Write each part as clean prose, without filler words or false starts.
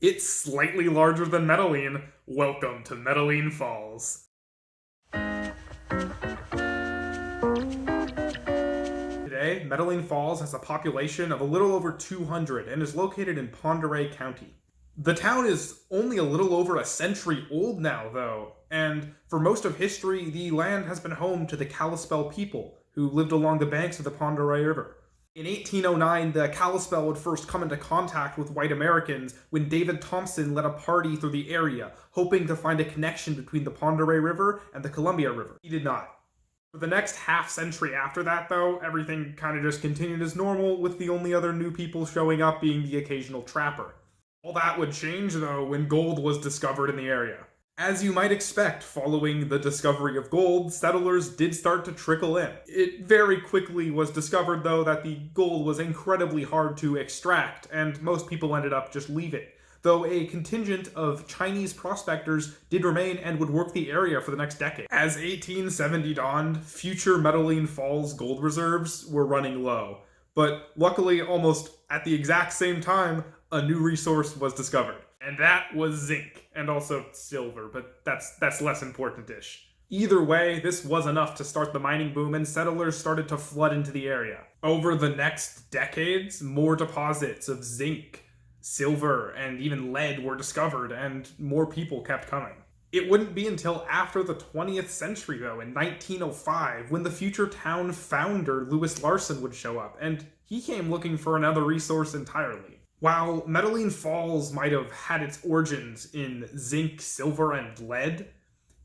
It's slightly larger than Metaline. Welcome to Metaline Falls. Today, Metaline Falls has a population of a little over 200 and is located in Pend Oreille County. The town is only a little over a century old now, though, and for most of history, the land has been home to the Kalispel people, who lived along the banks of the Pend Oreille River. In 1809, the Kalispel would first come into contact with white Americans when David Thompson led a party through the area, hoping to find a connection between the Pend Oreille River and the Columbia River. He did not. For the next half-century after that, though, everything kind of just continued as normal, with the only other new people showing up being the occasional trapper. All that would change, though, when gold was discovered in the area. As you might expect, following the discovery of gold, settlers did start to trickle in. It very quickly was discovered, though, that the gold was incredibly hard to extract, and most people ended up just leaving, though a contingent of Chinese prospectors did remain and would work the area for the next decade. As 1870 dawned, future Metaline Falls gold reserves were running low, but luckily, almost at the exact same time, a new resource was discovered. And that was zinc, and also silver, but that's less important-ish. Either way, this was enough to start the mining boom, and settlers started to flood into the area. Over the next decades, more deposits of zinc, silver, and even lead were discovered, and more people kept coming. It wouldn't be until after the 20th century, though, in 1905, when the future town founder, Lewis Larson, would show up, and he came looking for another resource entirely. While Metaline Falls might have had its origins in zinc, silver, and lead,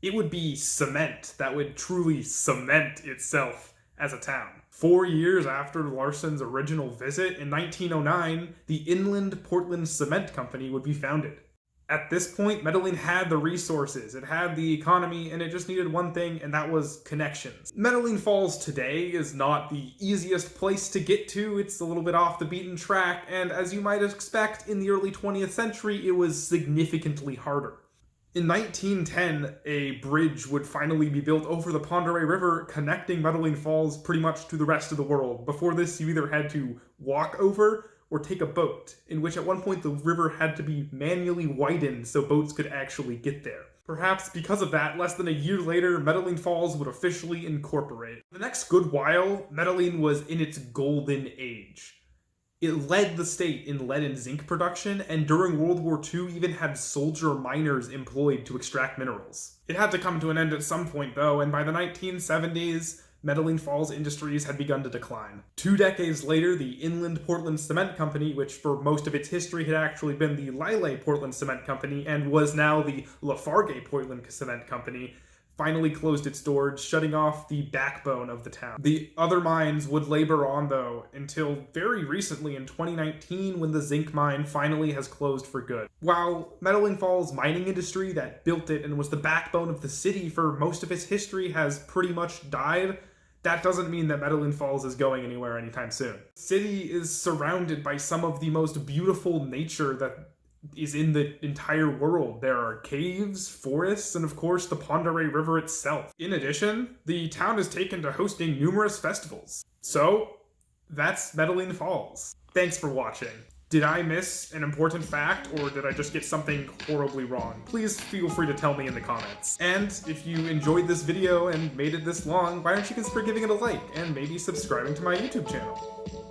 it would be cement that would truly cement itself as a town. 4 years after Larson's original visit, in 1909, the Inland Portland Cement Company would be founded. At this point, Metaline had the resources, it had the economy, and it just needed one thing, and that was connections. Metaline Falls today is not the easiest place to get to. It's a little bit off the beaten track, and as you might expect, in the early 20th century, it was significantly harder. In 1910, a bridge would finally be built over the Pend Oreille River, connecting Metaline Falls pretty much to the rest of the world. Before this, you either had to walk over or take a boat, in which at one point the river had to be manually widened so boats could actually get there. Perhaps because of that, less than a year later, Metaline Falls would officially incorporate. For the next good while, Metaline was in its golden age. It led the state in lead and zinc production, and during World War II even had soldier miners employed to extract minerals. It had to come to an end at some point, though, and by the 1970s, Metaline Falls Industries had begun to decline. 2 decades later, the Inland Portland Cement Company, which for most of its history had actually been the Lille Portland Cement Company and was now the Lafarge Portland Cement Company, finally closed its doors, shutting off the backbone of the town. The other mines would labor on, though, until very recently in 2019 when the zinc mine finally has closed for good. While Metaline Falls' mining industry that built it and was the backbone of the city for most of its history has pretty much died, that doesn't mean that Metaline Falls is going anywhere anytime soon. The city is surrounded by some of the most beautiful nature that is in the entire world. There are caves, forests, and of course the Pend Oreille River itself. In addition, the town is taken to hosting numerous festivals. So, that's Metaline Falls. Thanks for watching. Did I miss an important fact, or did I just get something horribly wrong? Please feel free to tell me in the comments. And if you enjoyed this video and made it this long, why don't you consider giving it a like, and maybe subscribing to my YouTube channel?